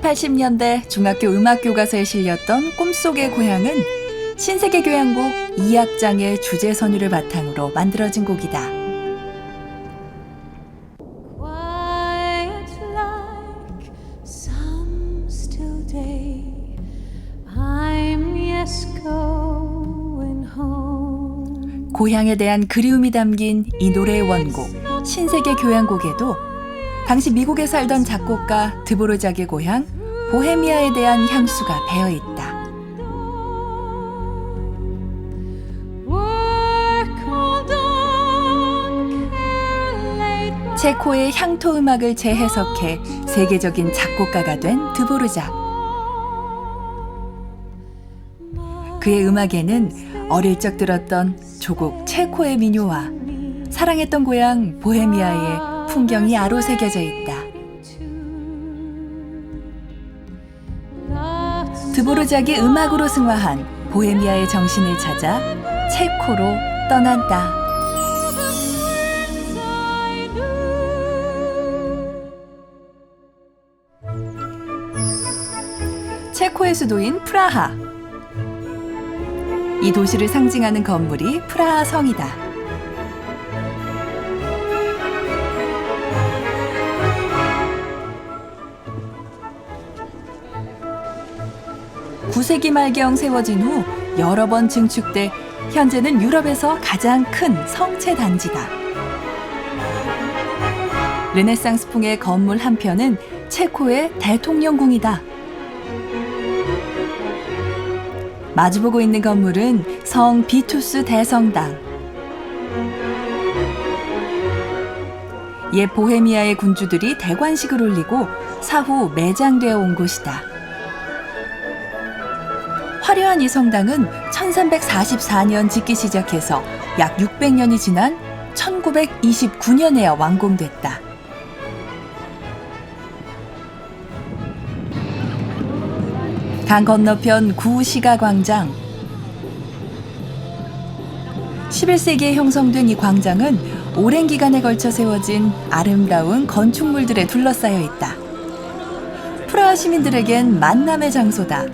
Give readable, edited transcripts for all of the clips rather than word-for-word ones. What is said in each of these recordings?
1980년대 중학교 음악교과서에 실렸던 꿈속의 고향은 신세계 교향곡 2악장의 주제 선율을 바탕으로 만들어진 곡이다. 고향에 대한 그리움이 담긴 이 노래의 원곡 신세계 교향곡에도 당시 미국에 살던 작곡가 드보르작의 고향 보헤미아에 대한 향수가 배어 있다. 체코의 향토 음악을 재해석해 세계적인 작곡가가 된 드보르작. 그의 음악에는 어릴 적 들었던 조국 체코의 민요와 사랑했던 고향 보헤미아의 풍경이 아로새겨져 있다. 드보르작이 음악으로 승화한 보헤미아의 정신을 찾아 체코로 떠난다. 체코의 수도인 프라하. 이 도시를 상징하는 건물이 프라하 성이다. (9세기) 말경 세워진 후 여러 번 증축돼 현재는 유럽에서 가장 큰 성체 단지다. 르네상스풍의 건물 한편은 체코의 대통령궁이다. 마주보고 있는 건물은 성 비투스 대성당. 옛 보헤미아의 군주들이 대관식을 올리고 사후 매장되어 온 곳이다. 화려한 이 성당은 1344년 짓기 시작해서 약 600년이 지난 1929년에야 완공됐다. 강 건너편 구시가 광장. 11세기에 형성된 이 광장은 오랜 기간에 걸쳐 세워진 아름다운 건축물들에 둘러싸여 있다. 프라하 시민들에겐 만남의 장소다.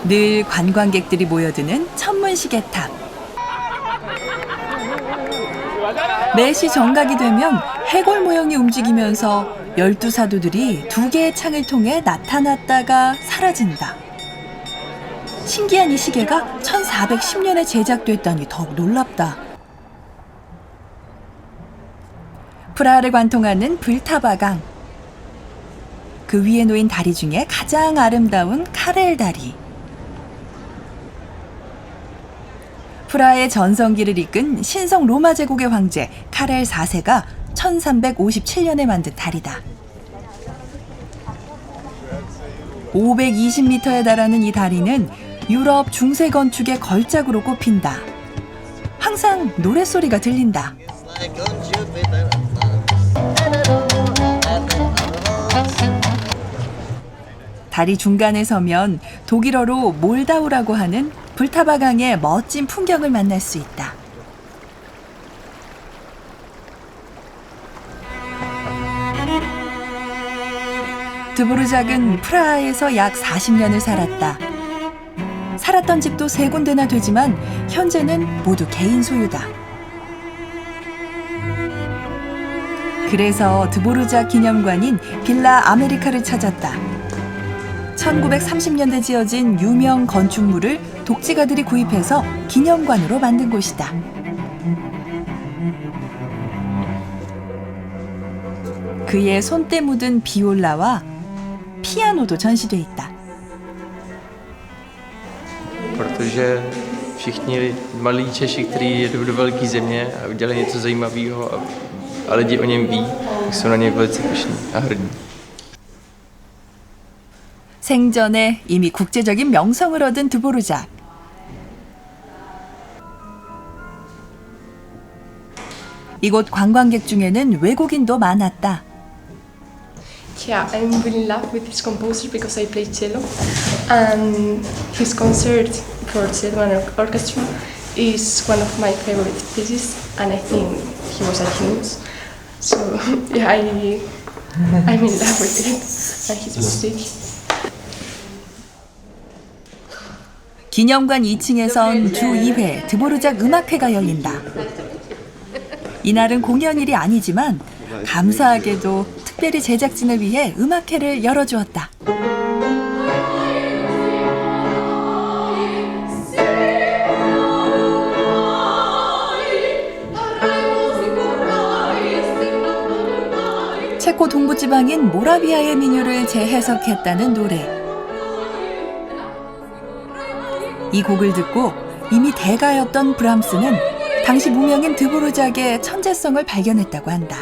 늘 관광객들이 모여드는 천문시계탑. 매시 정각이 되면 해골 모형이 움직이면서 12사도들이 두 개의 창을 통해 나타났다가 사라진다. 신기한 이 시계가 1410년에 제작됐다니 더욱 놀랍다. 프라하를 관통하는 블타바강. 그 위에 놓인 다리 중에 가장 아름다운 카렐 다리. 프라하의 전성기를 이끈 신성 로마 제국의 황제 카렐 4세가 1357년에 만든 다리다. 520m에 달하는 이 다리는 유럽 중세 건축의 걸작으로 꼽힌다. 항상 노랫소리가 들린다. 다리 중간에 서면 독일어로 몰다우라고 하는 블타바강의 멋진 풍경을 만날 수 있다. 드보르작은 프라하에서 약 40년을 살았다. 살았던 집도 3군데나 되지만 현재는 모두 개인 소유다. 그래서 드보르작 기념관인 빌라 아메리카를 찾았다. 1930년대 지어진 유명 건축물을 독지가들이 구입해서 기념관으로 만든 곳이다. 그의 손때 묻은 비올라와 피아노도 전시돼 있다. Protože všichni malí Češi, kteří jedou do velké země a udělají něco zajímavého a lidi o něm ví, jsou na něj velice pyšní a hrdí. 생전에 이미 국제적인 명성을 얻은 드보르작. 이곳 관광객 중에는 외국인도 많았다. Yeah, I'm really in love with this composer because I play cello, and his concert for cello and orchestra is one of my favorite pieces, and I think he was a genius. So yeah, I'm in love with it and his music. 기념관 2층에선 주 2회 드보르작 음악회가 열린다. 이날은 공연일이 아니지만 감사하게도 특별히 제작진을 위해 음악회를 열어주었다. 체코 동부지방인 모라비아의 민요를 재해석했다는 노래. 이 곡을 듣고 이미 대가였던 브람스는 당시 무명인 드보르작의 천재성을 발견했다고 한다.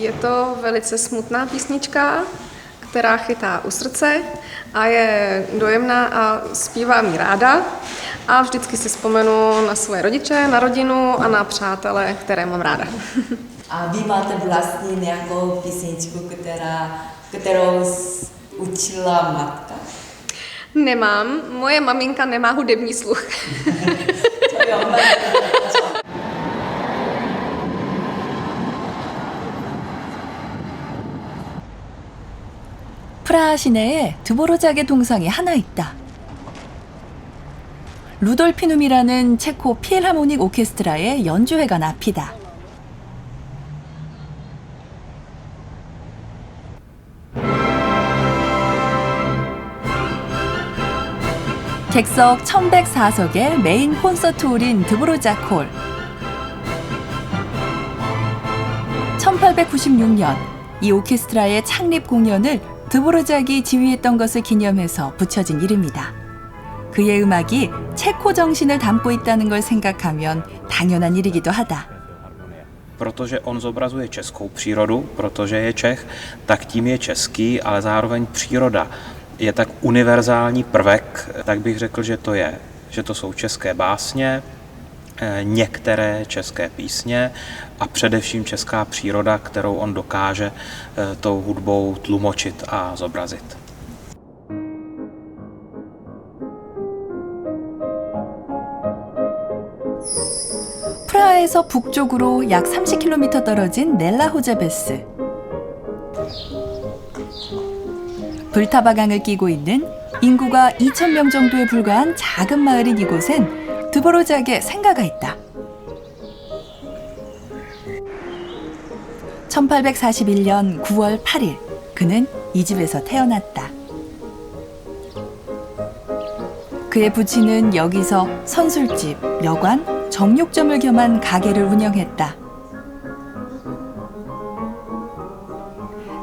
Je to velice smutná písnička, která chytá u srdce a je dojemná a zpívám ji ráda. A vždycky si vzpomenu na svoje rodiče, na rodinu a na přátele, které mám ráda. A vy máte vlastní nějakou písničku, kterou učila matka? Nemám, moje maminka nemá hudební sluch. 프라하 시내에 드보르작의 동상이 하나 있다. 루돌피눔이라는 체코 필하모닉 오케스트라의 연주회관 앞이다. 객석 1104석의 메인 콘서트홀인 드보르작 홀. 1896년 이 오케스트라의 창립 공연을 드보르작이 지휘했던 것을 기념해서 붙여진 이름이다. 그의 음악이 체코 정신을 담고 있다는 걸 생각하면 당연한 일이기도 하다. Protože on zobrazuje českou přírodu, protože je Čech, tak tím je český, ale zároveň příroda je tak univerzální prvek, tak bych řekl, že to jsou české básně, některé české písně a především česká příroda, kterou on dokáže tou hudbou tlumočit a zobrazit. 프라하에서 북쪽으로 약 30km 떨어진 넬라호제베스. 불타바강을 끼고 있는 인구가 2,000명 정도에 불과한 작은 마을인 이곳엔 드보르작의 생가가 있다. 1841년 9월 8일 그는 이 집에서 태어났다. 그의 부친은 여기서 선술집, 여관, 정육점을 겸한 가게를 운영했다.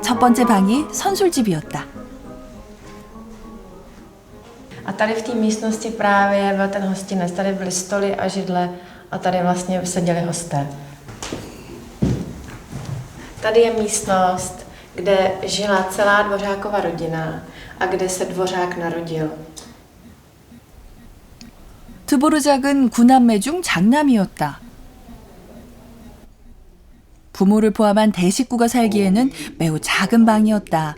첫 번째 방이 선술집이었다. A tady v té místnosti právě byl ten hostinec. Tady byly stoly a židle a tady vlastně seděli hosté. Tady je místnost, kde žila celá Dvořákova rodina a kde se Dvořák narodil. 드보르작은 9남매 중 장남이었다. 부모를 포함한 대식구가 살기에는 매우 작은 방이었다.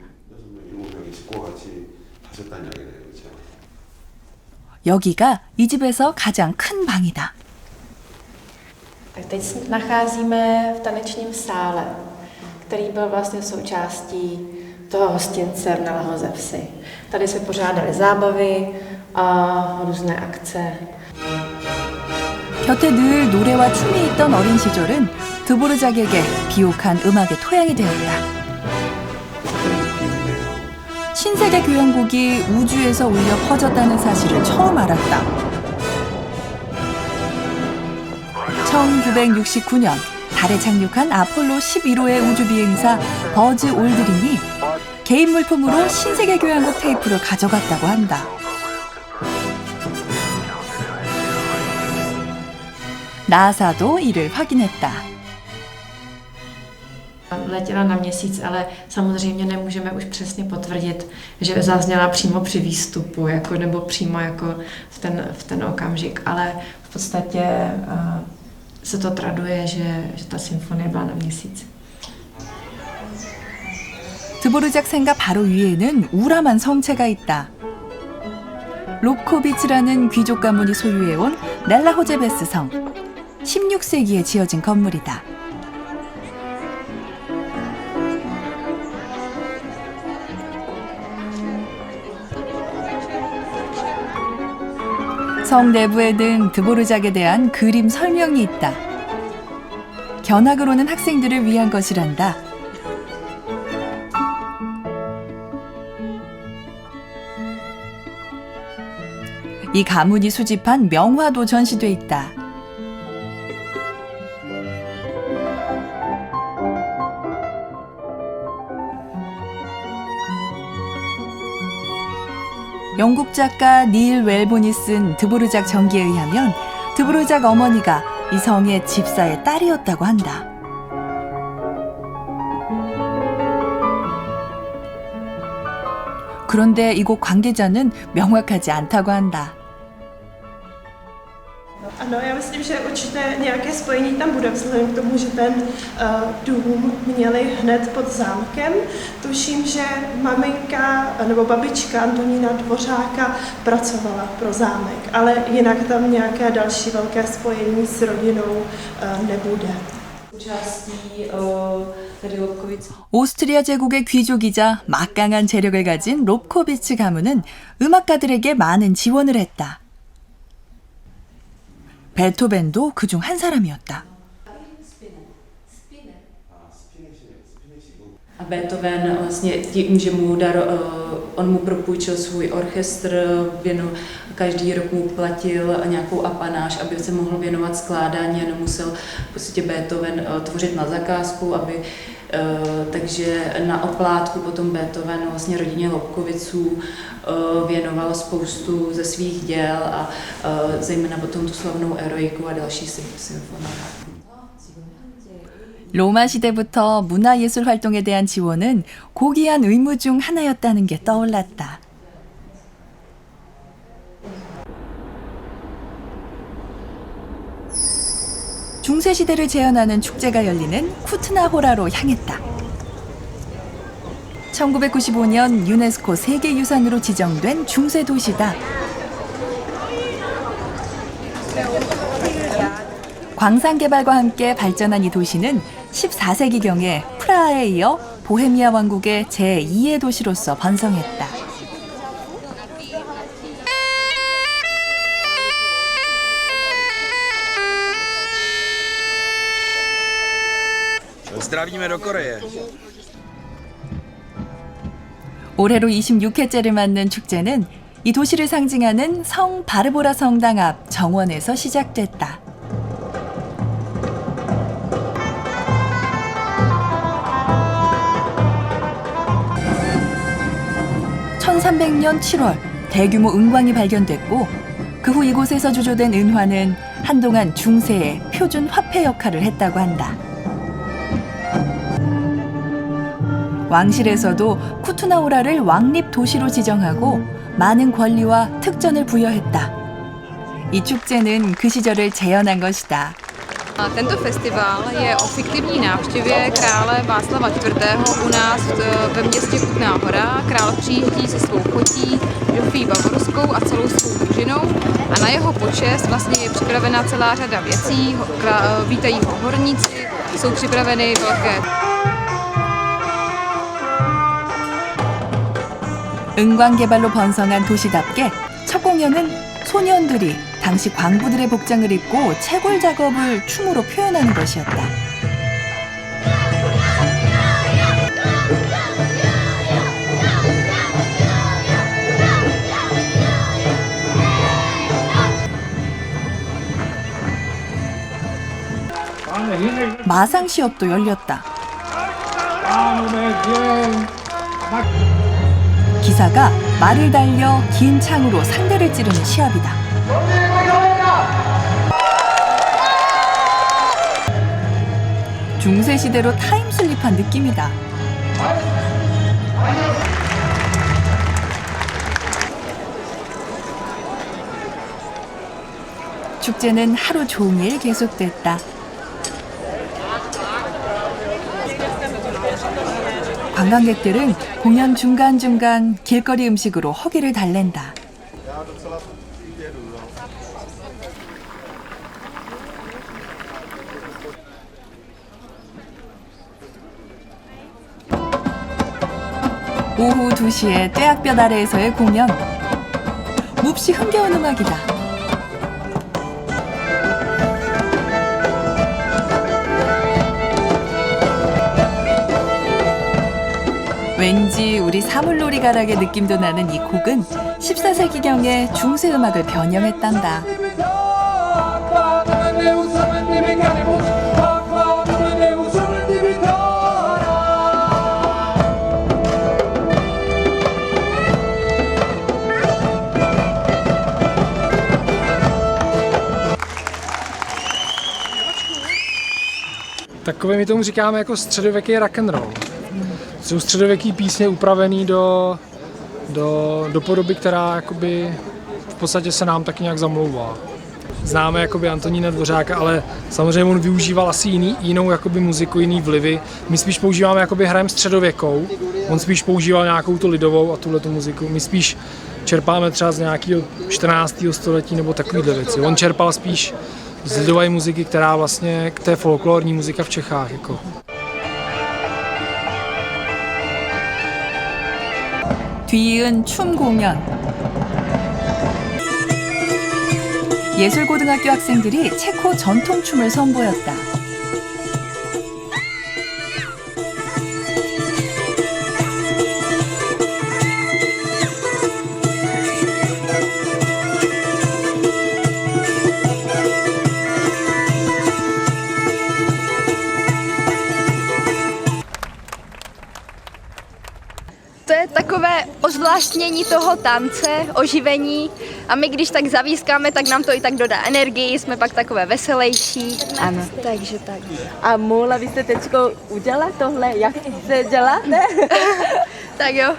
여기가 이 집에서 가장 큰 방이다. Tak teď nacházíme v tanečním sále, který byl vlastně součástí toho hostince v Nalahoze vsi. Tady se pořádaly zábavy a různé akce. 곁에 늘 노래와 춤이 있던 어린 시절은 드보르작에게 비옥한 음악의 토양이 되었다. 신세계 교향곡이 우주에서 울려 퍼졌다는 사실을 처음 알았다. 1969년 달에 착륙한 아폴로 11호의 우주비행사 버즈 올드린이 개인 물품으로 신세계 교향곡 테이프를 가져갔다고 한다. 나사도 이를 확인했다. Letěla na měsíc, ale samozřejmě nemůžeme už přesně potvrdit, že zazněla přímo při výstupu, jako, nebo přímo jako v ten okamžik, ale v podstatě se to traduje, že ta symfonie byla na měsíci. 드보르작 생가 바로 위에는 우람한 성체가 있다. 롭코비츠라는 귀족 가문이 소유해온 넬라호제베스 성. 16세기에 지어진 건물이다. 성 내부에는 드보르작에 대한 그림 설명이 있다. 견학을 오는 학생들을 위한 것이란다. 이 가문이 수집한 명화도 전시돼 있다. 영국 작가 닐 웰본이 쓴 드보르작 전기에 의하면 드보르작 어머니가 이 성의 집사의 딸이었다고 한다. 그런데 이곳 관계자는 명확하지 않다고 한다. Ano, já myslím, že určitě nějaké spojení tam bude, vzhledem k tomu, že ten dům měli hned pod zámkem. Tuším, že maminka nebo babička Antonína Dvořáka pracovala pro zámek, ale jinak tam nějaké další velké spojení s rodinou nebude. 오스트리아 제국의 귀족이자 막강한 재력을 가진 롭코비츠 가문은 음악가들에게 많은 지원을 했다. 베토벤도 그중 한 사람이었다. A Beethoven vlastně tím, že on mu propůjčil svůj orchestr, každý rok mu platil nějakou apanáž, aby se mohl věnovat skládání a nemusel prostě Beethoven tvořit na zakázku, takže na oplátku potom Beethoven vlastně rodině Lobkoviců věnoval spoustu ze svých děl a zejména potom tu slavnou Eroiku a další symfonie. 로마 시대부터 문화예술 활동에 대한 지원은 고귀한 의무 중 하나였다는 게 떠올랐다. 중세시대를 재현하는 축제가 열리는 쿠트나호라로 향했다. 1995년 유네스코 세계유산으로 지정된 중세도시다. 광산 개발과 함께 발전한 이 도시는 14세기경에 프라하에 이어 보헤미아 왕국의 제2의 도시로서 번성했다. Zdravíme do Koreje. 올해로 26회째를 맞는 축제는 이 도시를 상징하는 성 바르보라 성당 앞 정원에서 시작됐다. 1300년 7월 대규모 은광이 발견됐고 그 후 이곳에서 주조된 은화는 한동안 중세의 표준 화폐 역할을 했다고 한다. 왕실에서도 쿠투나호라를 왕립 도시로 지정하고 많은 권리와 특전을 부여했다. 이 축제는 그 시절을 재현한 것이다. Tento festival je o fiktivní návštěvě krále Václava IV. U nás ve městě Kutná Hora. Král přijíždí se svou chotí, Žofí Bavorskou a celou svou družinou a na jeho počest vlastně je připravena celá řada věcí, vítají ho horníci, jsou připraveny velké 은광개발로 번성한 도시답게 첫 공연은 소년들이 당시 광부들의 복장을 입고 채골 작업을 춤으로 표현하는 것이었다. 마상 시업도 열렸다. 기사가 말을 달려 긴 창으로 상대를 찌르는 시합이다. 중세시대로 타임슬립한 느낌이다. 축제는 하루 종일 계속됐다. 관광객들은 공연 중간중간 길거리 음식으로 허기를 달랜다. 오후 2시에 떼약볕 아래에서의 공연. 몹시 흥겨운 음악이다. 왠지 우리 사물놀이 가락의 느낌도 나는 이 곡은 14세기경의 중세 음악을 변형했단다. Takové my tomu říkáme jako středověký rock'n'roll. Jsou středověký písně upravený do podoby, která jakoby v podstatě se nám taky nějak zamlouvá. Známe jakoby Antonína Dvořáka, ale samozřejmě on využíval asi jinou jakoby muziku, jiný vlivy. My spíš používáme, jakoby hrajeme středověkou, on spíš používal nějakou tu lidovou a tuhletu muziku. My spíš čerpáme třeba z nějakého 14. století nebo takovýhle věci. On čerpal spíš z lidové muziky, která vlastně k té folklorní muzika v Čechách. Jako. 뒤이은 춤 공연. 예술고등학교 학생들이 체코 전통춤을 선보였다. To je takové ozvláštnění toho tance, oživení a my když tak zavískáme, tak nám to i tak dodá energii, jsme pak takové veselější. Ano. Takže tak. A mohla byste teďko udělat tohle, jak se dělá, ne? Tak jo.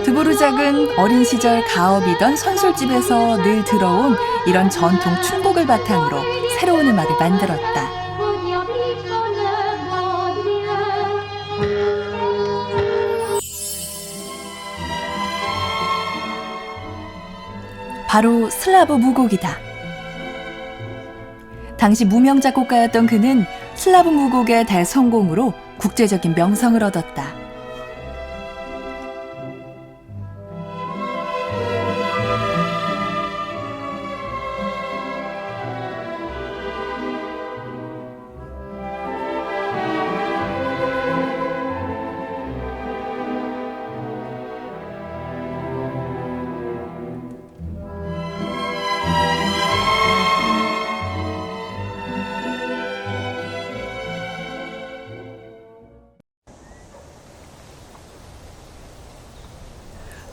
드보르작은 어린 시절 가업이던 선술집에서 늘 들어온 이런 전통 춤곡을 바탕으로 새로운 음악을 만들었다. 바로 슬라브 무곡이다. 당시 무명 작곡가였던 그는 슬라브 무곡의 대성공으로 국제적인 명성을 얻었다.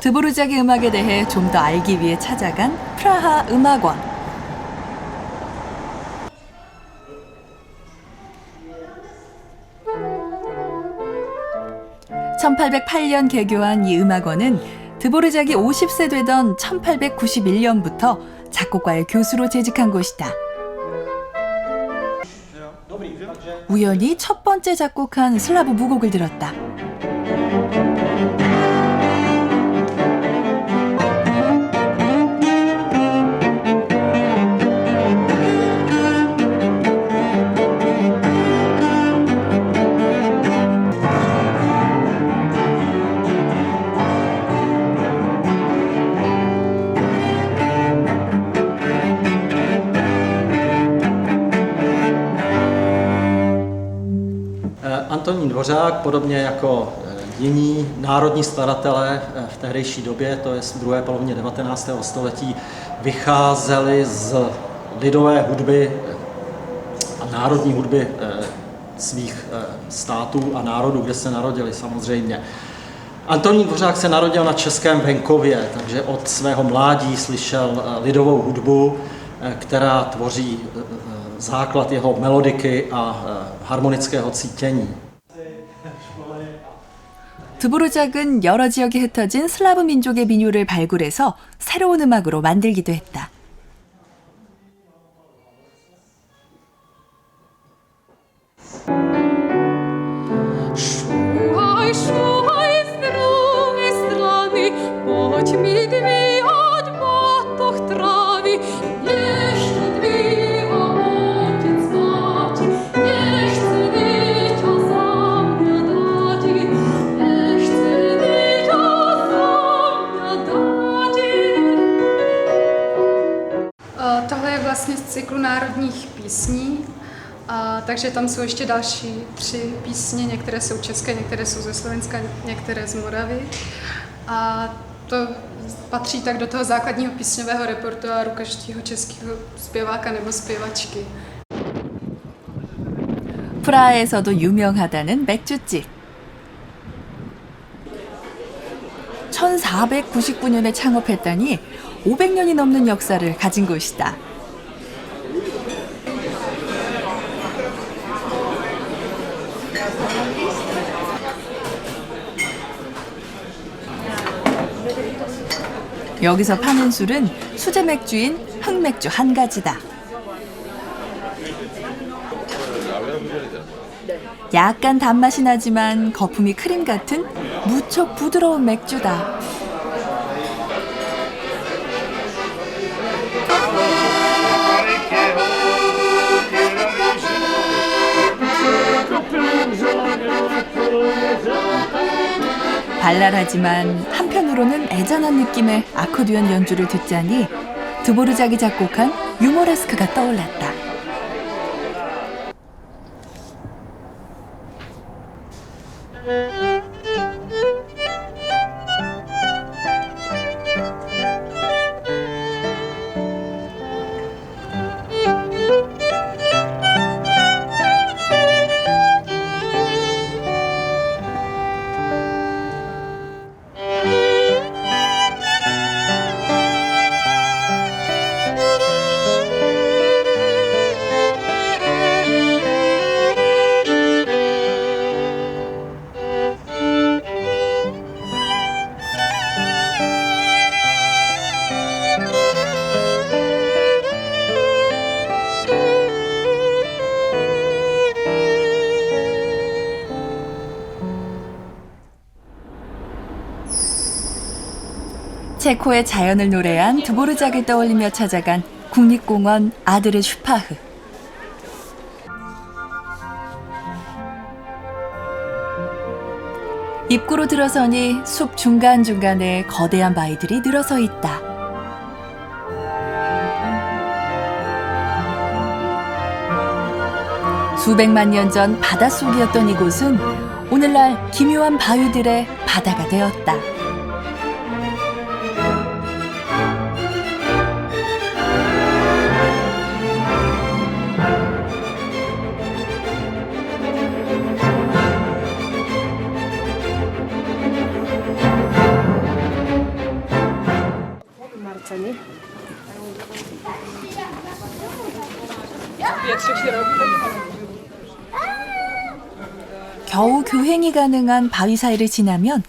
드보르작의 음악에 대해 좀 더 알기 위해 찾아간 프라하 음악원. 1808년 개교한 이 음악원은 드보르작이 50세 되던 1891년부터 작곡과의 교수로 재직한 곳이다. 우연히 첫 번째 작곡한 슬라브 무곡을 들었다. Antonín Dvořák, podobně jako jiní národní skladatelé v tehdejší době, to je v druhé polovině 19. století, vycházeli z lidové hudby a národní hudby svých států a národů, kde se narodili samozřejmě. Antonín Dvořák se narodil na českém venkově, takže od svého mládí slyšel lidovou hudbu, která tvoří základ jeho melodiky a harmonického cítění. 드보르작은 여러 지역에 흩어진 슬라브 민족의 민요를 발굴해서 새로운 음악으로 만들기도 했다. Tohle je vlastně z cyklu národních písní, takže tam jsou ještě další 3 písně, některé jsou české, některé jsou ze Slovenska, některé z Moravy. A to patří tak do toho základního písňového repertoáru každého českého zpěváka nebo zpěvačky. 프라하에서도 유명하다는 맥주집. 1499년에 창업했다니 500년이 넘는 역사를 가진 곳이다. 여기서 파는 술은 수제 맥주인 흑맥주 한 가지다. 약간 단맛이 나지만 거품이 크림 같은 무척 부드러운 맥주다. 발랄하지만 한편으로는 애잔한 느낌의 아코디언 연주를 듣자니 드보르작이 작곡한 유모레스크가 떠올랐다. 체코의 자연을 노래한 드보르작을 떠올리며 찾아간 국립공원 아드르 슈파흐. 입구로 들어서니 숲 중간중간에 거대한 바위들이 늘어서 있다. 수백만 년 전 바닷속이었던 이곳은 오늘날 기묘한 바위들의 바다가 되었다. 겨우 교행이 가능한 바위 사이를 지나면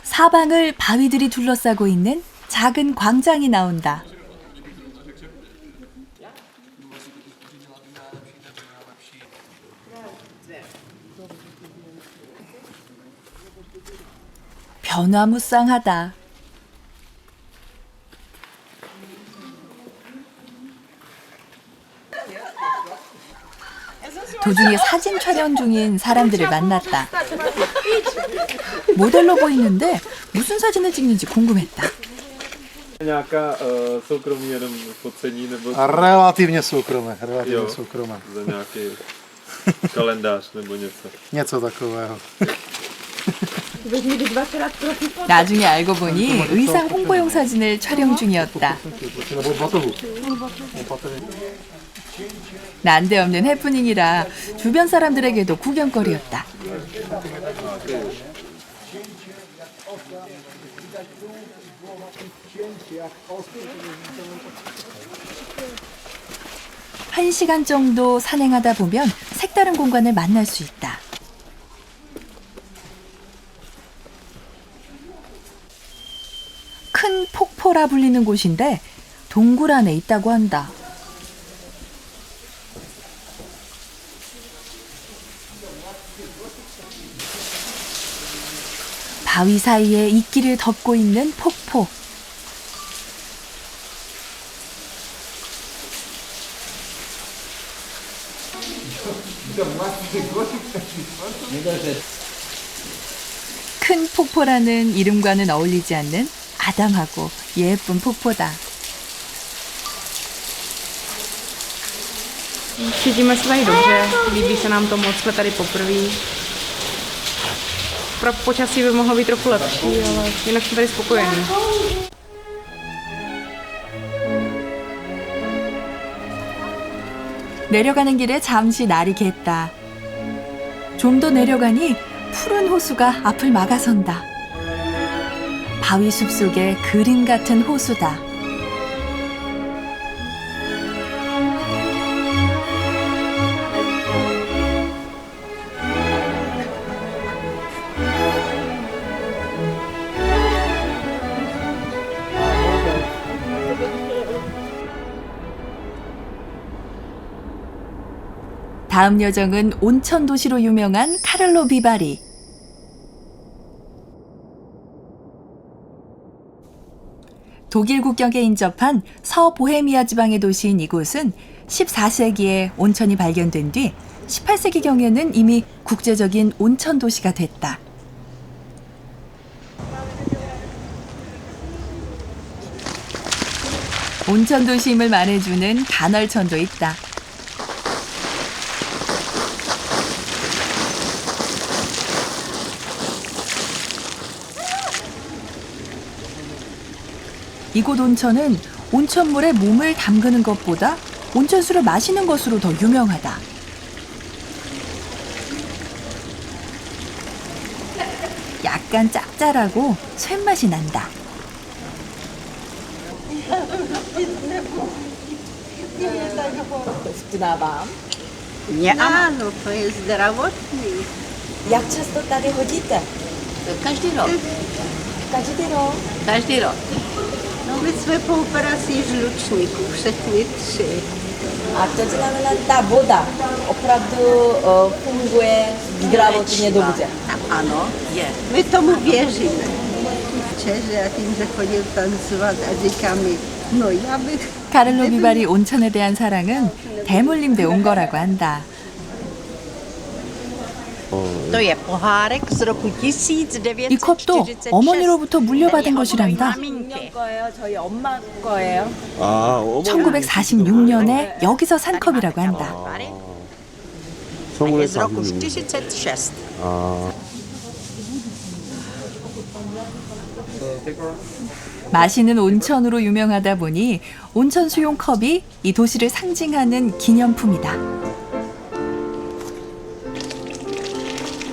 사방을 바위들이 둘러싸고 있는 작은 광장이 나온다. 변화무쌍하다. 도중에 사진 촬영 중인 사람들을 만났다. 모델로 보이는데 무슨 사진을 찍는지 궁금했다. Nějaká soukromí jenom focení nebo... Relativně soukromé, jo, soukromé. Za nějaký kalendář nebo něco. Něco takového. 나중에 알고 보니 의상 홍보용 사진을 촬영 중이었다. 난데없는 해프닝이라 주변 사람들에게도 구경거리였다. 한 시간 정도 산행하다 보면 색다른 공간을 만날 수 있다. 큰 폭포라 불리는 곳인데 동굴 안에 있다고 한다. 바위 사이에 이끼를 덮고 있는 폭포. 큰 폭포라는 이름과는 어울리지 않는 아담하고 예쁜 폭포다. Cítíme se tady dobře, líbí se nám to moc, jsme tady poprvé. Pro počasí by mohlo být trochu lepší, ale jinak jsme tady spokojení. 내려가는 길에 잠시 날이 갰다. 좀 더 내려가니 푸른 호수가 앞을 막아선다. 바위 숲속의 그림 같은 호수다. 다음 여정은 온천 도시로 유명한 카를로 비바리. 독일 국경에 인접한 서보헤미아 지방의 도시인 이곳은 14세기에 온천이 발견된 뒤 18세기경에는 이미 국제적인 온천 도시가 됐다. 온천 도시임을 말해주는 간헐천도 있다. 이곳 온천은 온천물에 몸을 담그는 것보다 온천수를 마시는 것으로 더 유명하다. 약간 짭짤하고 쇳맛이 난다. Na vám? Ano, to je zdravotní. Jak často tady chodíte? Každý rok. Každý rok? Každý rok. No my jsme po operaci žlučníku, všechny tři. A to znamená, ta voda opravdu funguje zdravotně dobře. Ano, je. My tomu věříme. Že a tím, že chodil tancovat a říká mi, no já bych... 카를로 비바리 온천에 대한 사랑은 대물림돼 온 거라고 한다. To je pohárek z roku 1947. 이 컵도 어머니로부터 물려받은 것이란다. 거예요? 저희 엄마 거예요? 1946년에 여기서 산 컵이라고 한다. Je z roku 46. 마시는 온천으로 유명하다 보니 온천 수용 컵이 이 도시를 상징하는 기념품이다.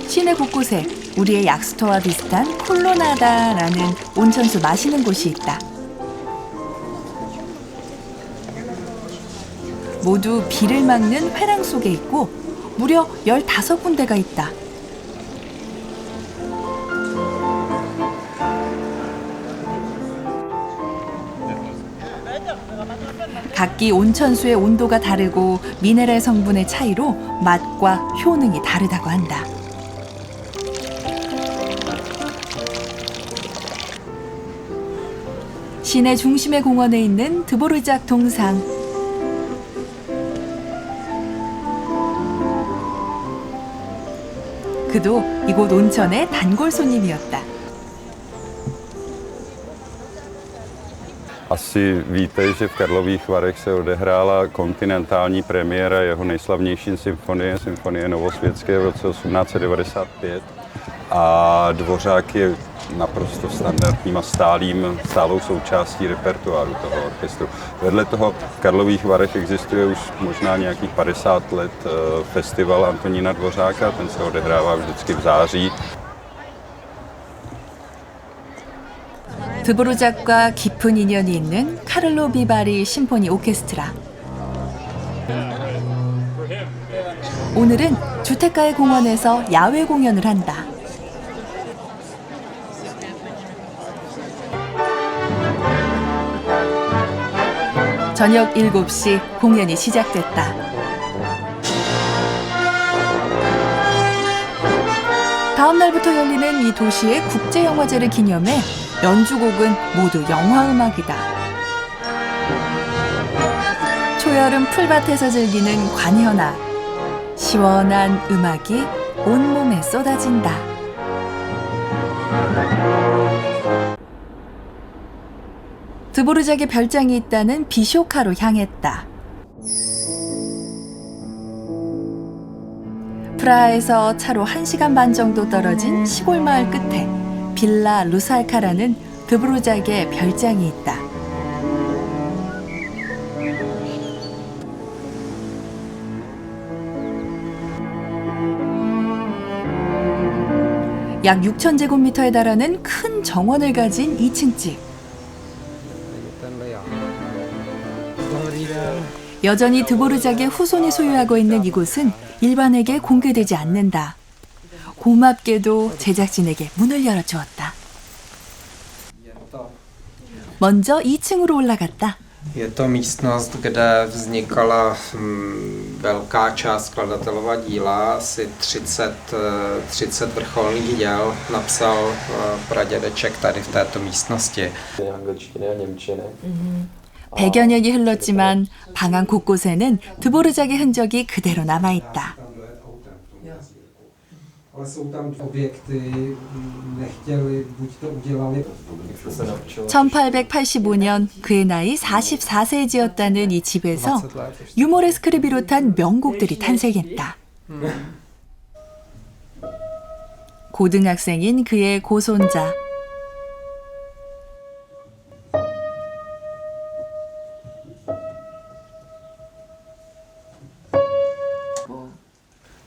시내 곳곳에 우리의 약수터와 비슷한 콜로나다라는 온천수 마시는 곳이 있다. 모두 비를 막는 회랑 속에 있고 무려 15군데가 있다. 각기 온천수의 온도가 다르고 미네랄 성분의 차이로 맛과 효능이 다르다고 한다. 시내 중심의 공원에 있는 드보르작 동상. 그도 이곳 온천의 단골 손님이었다. Asi víte, že v Karlových Varech se odehrála kontinentální premiéra jeho nejslavnější symfonie Novosvětské v roce 1895. A Dvořák je naprosto standardním a stálou součástí repertoáru toho orchestru. Vedle toho v Karlových Varech existuje už možná nějakých 50 let festival Antonína Dvořáka, ten se odehrává vždycky v září. 드보르작과 깊은 인연이 있는 카를로 비바리 심포니 오케스트라. 오늘은 주택가의 공원에서 야외 공연을 한다. 저녁 7시 공연이 시작됐다. 다음 날부터 열리는 이 도시의 국제영화제를 기념해 연주곡은 모두 영화음악이다. 초여름 풀밭에서 즐기는 관현악. 시원한 음악이 온몸에 쏟아진다. 드보르작의 별장이 있다는 비쇼카로 향했다. 프라하에서 차로 1시간 반 정도 떨어진 시골 마을 끝에 빌라 루살카라는 드보르작의 별장이 있다. 약 6,000제곱미터에 달하는 큰 정원을 가진 2층 집. 여전히 드보르작의 후손이 소유하고 있는 이곳은 일반에게 공개되지 않는다. 고맙게도 제작진에게 문을 열어주었다. 먼저 2층으로 올라갔다. Je to místnost, kde vznikala velká část skladatelova díla, asi 30 vrcholných děl napsal pradědeček tady v této místnosti. Angličtiny a němčiny. 100여 년이 흘렀지만 방안 곳곳에는 드보르작의 흔적이 그대로 남아있다. 1885년 그의 나이 44세에 지었다는 이 집에서 유모레스크를 비롯한 명곡들이 탄생했다. 고등학생인 그의 고손자.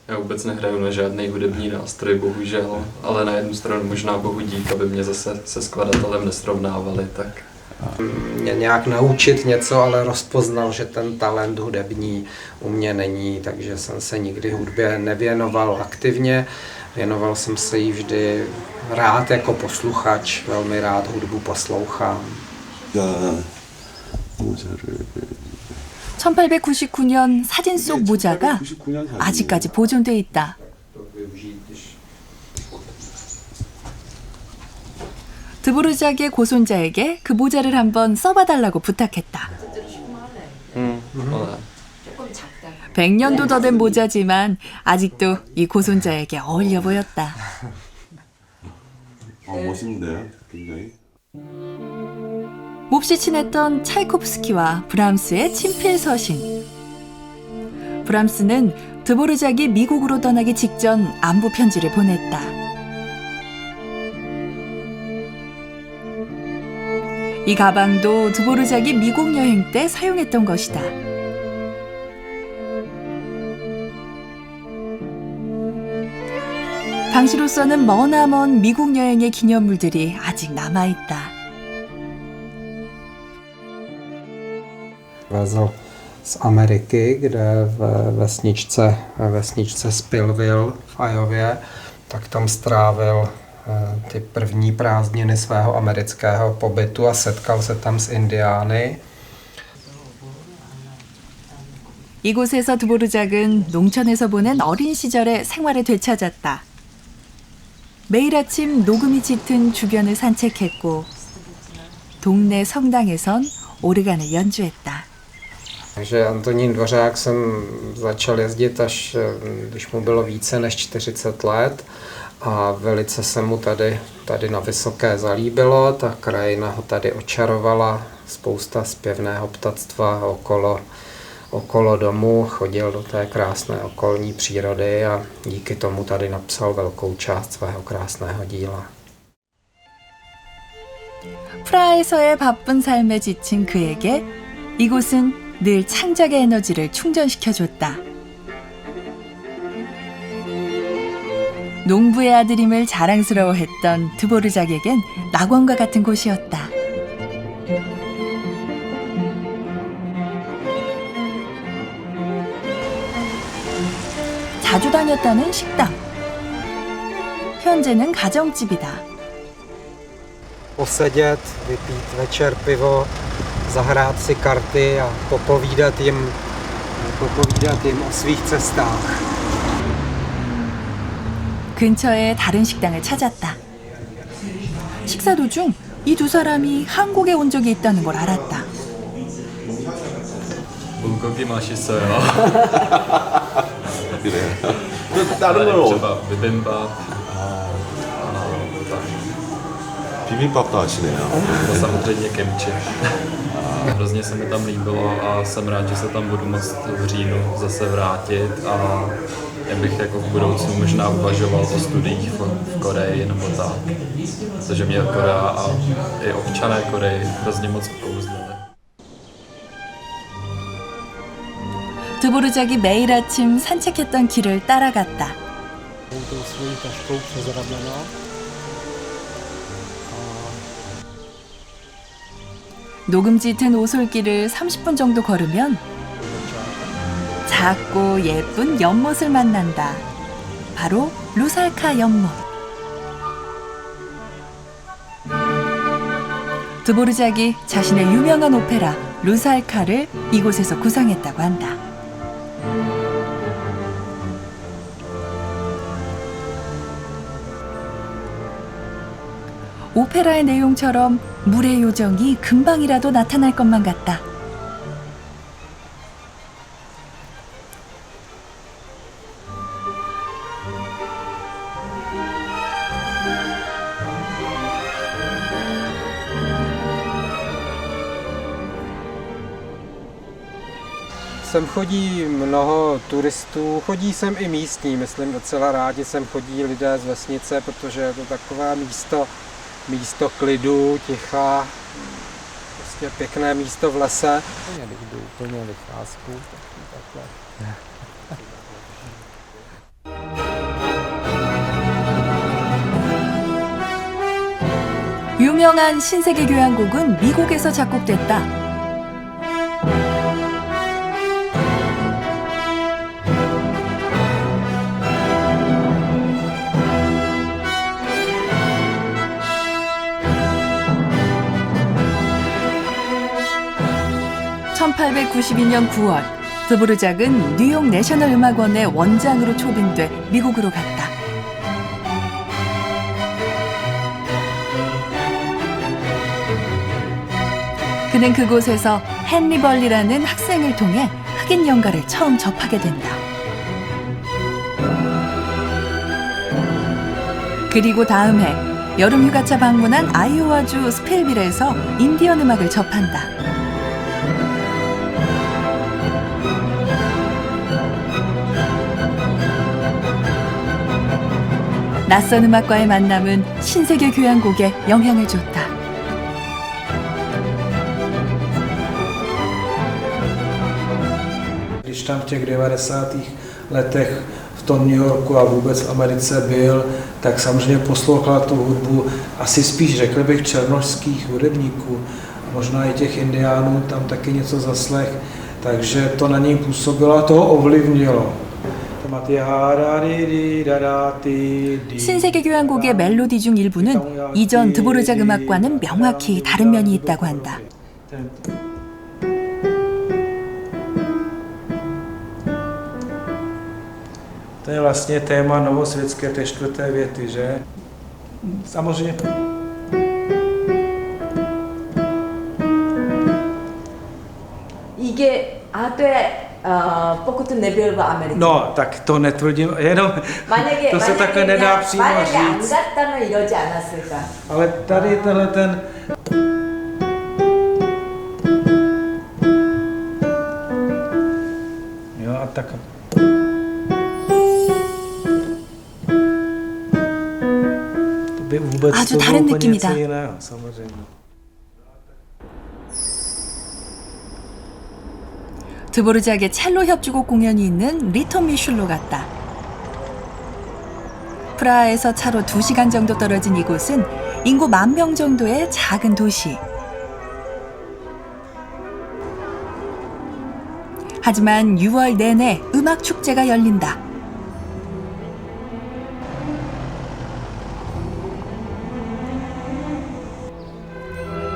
Já vůbec nehraju na žádný hudební nástroj, bohužel, ale na jednu stranu možná bohu dík, aby mě zase se skladatelem nesrovnávali, tak... Mě nějak naučit něco, ale rozpoznal, že ten talent hudební u mě není, takže jsem se nikdy hudbě nevěnoval aktivně. Věnoval jsem se jí vždy rád jako posluchač, velmi rád hudbu poslouchám. 1899년 사진 속 모자가 아직까지 보존돼 있다. 드보르작의 고손자에게 그 모자를 한번 써봐달라고 부탁했다. 100년도 더 된 모자지만 아직도 이 고손자에게 어울려 보였다. 멋있는데요, 굉장히. 몹시 친했던 차이코프스키와 브람스의 친필 서신. 브람스는 드보르작이 미국으로 떠나기 직전 안부 편지를 보냈다. 이 가방도 드보르작이 미국 여행 때 사용했던 것이다. 당시로서는 머나먼 미국 여행의 기념물들이 아직 남아있다. Vezl z Ameriky, kde ve vesničce Spillville v Iově, tak tam strávil ty první prázdniny svého amerického pobytu a setkal se tam s indiány. 이곳에서 드보르작은 농촌에서 보낸 어린 시절의 생활에 되찾았다. 매일 아침 녹음이 짙은 주변을 산책했고 동네 성당에선 오르간을 연주했다. Takže Antonín Dvořák jsem začal jezdit až když mu bylo více než 40 let a velice se mu tady na Vysoké zalíbilo, ta krajina ho tady očarovala, spousta zpěvného ptactva okolo domu, chodil do té krásné okolní přírody a díky tomu tady napsal velkou část svého krásného díla. 프라하에서의 바쁜 삶에 지친 그에게 이곳은 늘 창작의 에너지를 충전시켜줬다. 농부의 아들임을 자랑스러워했던 드보르작에겐 낙원과 같은 곳이었다. 자주 다녔다는 식당. 현재는 가정집이다. Posedět, vypít večer pivo, zahrát si karty a popovídat jim o svých cestách. 근처에 다른 식당을 찾았다. 식사 도중 이 두 사람이 한국에 온 적이 있다는 걸 알았다. 물고기 맛있어요. 그래요? 또 다른 걸 비빔밥. 비빔밥도 하시네요. Samozřejmě kimchi. Hrozně se mi tam líbilo a jsem rád, že se tam budu moct v říjnu zase vrátit a já bych jako v budoucnu možná uvažoval o studiích v Koreji nebo tak. Protože mě Korea a i občané Koreji hrozně moc kouzlili. 드보르작이 매일 아침 산책했던 길을 따라갔다. 녹음 짙은 오솔길을 30분 정도 걸으면 작고 예쁜 연못을 만난다. 바로 루살카 연못. 드보르작이 자신의 유명한 오페라 루살카를 이곳에서 구상했다고 한다. 오페라의 내용처럼 물의 요정이 금방이라도 나타날 것만 같다. Sem chodí mnoho turistů, chodí sem i místní, myslím docela rádi sem chodí lidé z vesnice, protože je to takové místo klidu, ticha, prostě pěkné místo v lese. Když jdu úplně vycházku, takhle. 유명한 신세계 교향곡은 미국에서 작곡됐다. (1892년 9월) 드보르작은 뉴욕 내셔널 음악원의 원장으로 초빙돼 미국으로 갔다. 그는 그곳에서 헨리 벌리라는 학생을 통해 흑인 연가를 처음 접하게 된다. 그리고 다음 해 여름 휴가차 방문한 아이오와주 스필빌에서 인디언 음악을 접한다. 낯선 음악과의 만남은 신세계 교향곡에 영향을 줬다. Když tam v těch 90. letech v tom New Yorku a vůbec v Americe byl, tak samozřejmě poslouchal tu hudbu asi spíš, řekl bych, černošských hudebníků. Možná i těch indiánů tam taky něco zaslech, takže to na něj působilo a toho ovlivnilo. 신세계 교향곡의 멜로디 중 일부는 이전 드보르작 음악과는 명확히 다른 면이 있다고 한다. To je vlastně téma novosvětské té čtvrté věty, že? Samozřejmě. to je pokud nebyl v Americe. No, tak to netvrdím, jenom to se takhle nedá přímo říct. Ale tady tenhle ten a tak. To by vůbec 아주 to 다른 bylo úplně něco 느낌이다. jiného, samozřejmě. 드보르작의 첼로 협주곡 공연이 있는 리토미슐로 갔다. 프라하에서 차로 2시간 정도 떨어진 이곳은 인구 10,000명 정도의 작은 도시. 하지만 6월 내내 음악 축제가 열린다.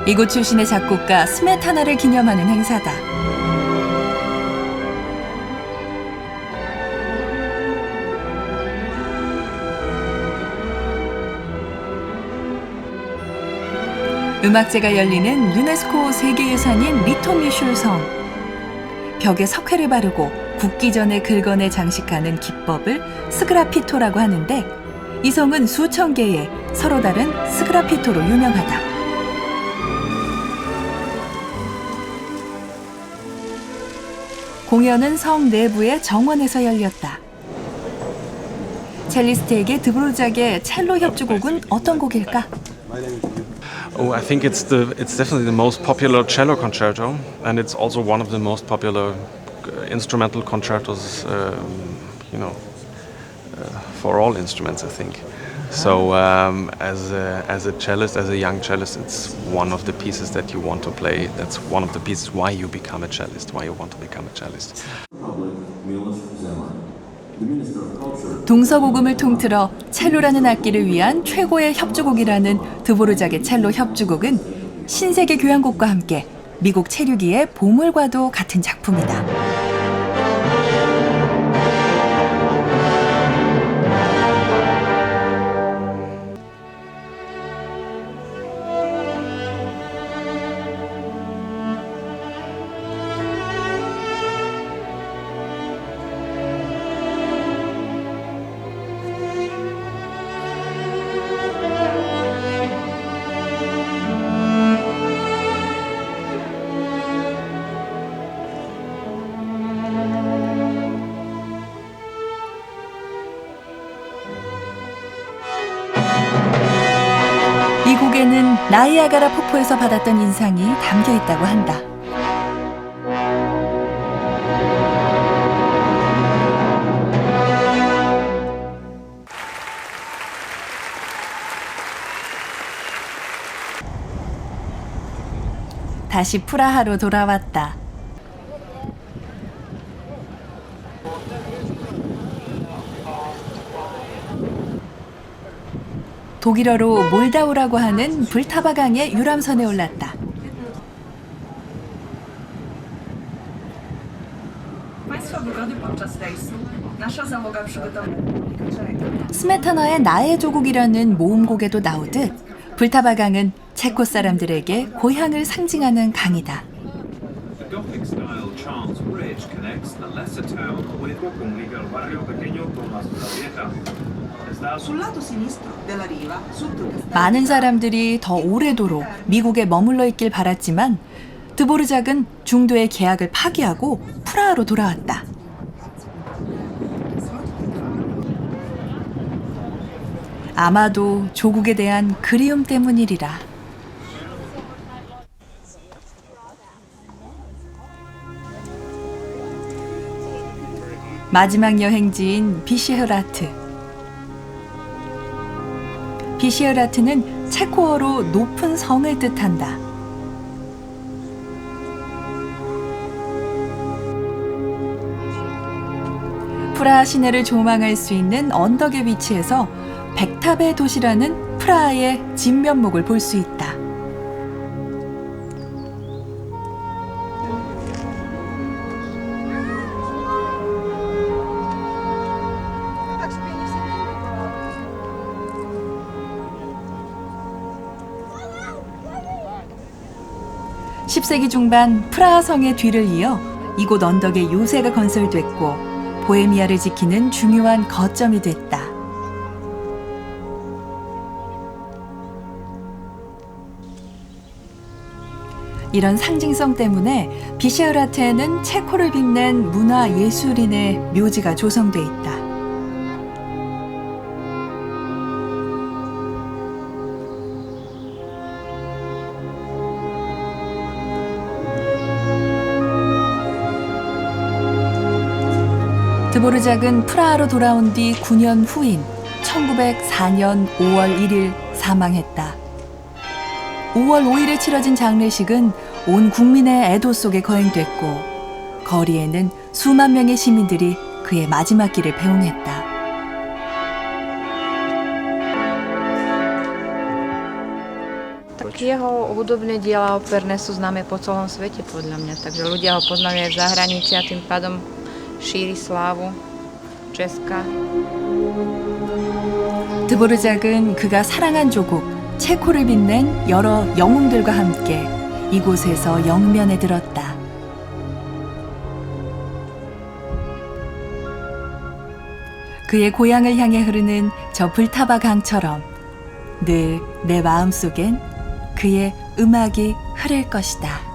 이곳 출신의 작곡가 스메타나를 기념하는 행사다. 음악제가 열리는 유네스코 세계유산인 리토미슐 성. 벽에 석회를 바르고 굽기 전에 긁어내 장식하는 기법을 스그라피토라고 하는데 이 성은 수천 개의 서로 다른 스그라피토로 유명하다. 공연은 성 내부의 정원에서 열렸다. 첼리스트에게 드보르작의 첼로 협주곡은 어떤 곡일까? Oh, I think it's definitely the most popular cello concerto, and it's also one of the most popular instrumental concertos, for all instruments, I think. So, as a cellist, as a young cellist, it's one of the pieces that you want to play. That's one of the pieces why you become a cellist, why you want to become a cellist. 동서고금을 통틀어 첼로라는 악기를 위한 최고의 협주곡이라는 드보르작의 첼로 협주곡은 신세계 교향곡과 함께 미국 체류기의 보물과도 같은 작품이다. 이 곡에는 나이아가라 폭포에서 받았던 인상이 담겨 있다고 한다. 다시 프라하로 돌아왔다. 독일어로 몰다우라고 하는 불타바강의 유람선에 올랐다. 스메타나의 나의 조국이라는 모음곡에도 나오듯 불타바강은 체코 사람들에게 고향을 상징하는 강이다. 많은 사람들이 더 오래도록 미국에 머물러 있길 바랐지만 드보르작은 중도의 계약을 파기하고 프라하로 돌아왔다. 아마도 조국에 대한 그리움 때문이리라. 마지막 여행지인 비시헤라트. 비시헤라트는 체코어로 높은 성을 뜻한다. 프라하 시내를 조망할 수 있는 언덕에 위치해서 백탑의 도시라는 프라하의 진면목을 볼 수 있다. (10세기) 중반 프라하 성의 뒤를 이어 이곳 언덕에 요새가 건설됐고 보헤미아를 지키는 중요한 거점이 됐다. 이런 상징성 때문에 비샤흐라트에는 체코를 빛낸 문화 예술인의 묘지가 조성돼 있다. 드보르작은 프라하로 돌아온 뒤 9년 후인 1904년 5월 1일 사망했다. 5월 5일에 치러진 장례식은 온 국민의 애도 속에 거행됐고 거리에는 수만 명의 시민들이 그의 마지막 길을 배웅했다. Tak jeho hudobné diela operné sú známe po celom svete podľa mňa, takže ľudia ho poznajú aj v zahraničí a tým pádom šíri slávu Česka. 드보르작은 그가 사랑한 조국 체코를 빛낸 여러 영웅들과 함께 이곳에서 영면에 들었다. 그의 고향을 향해 흐르는 저 불타바 강처럼 늘 내 마음속엔 그의 음악이 흐를 것이다.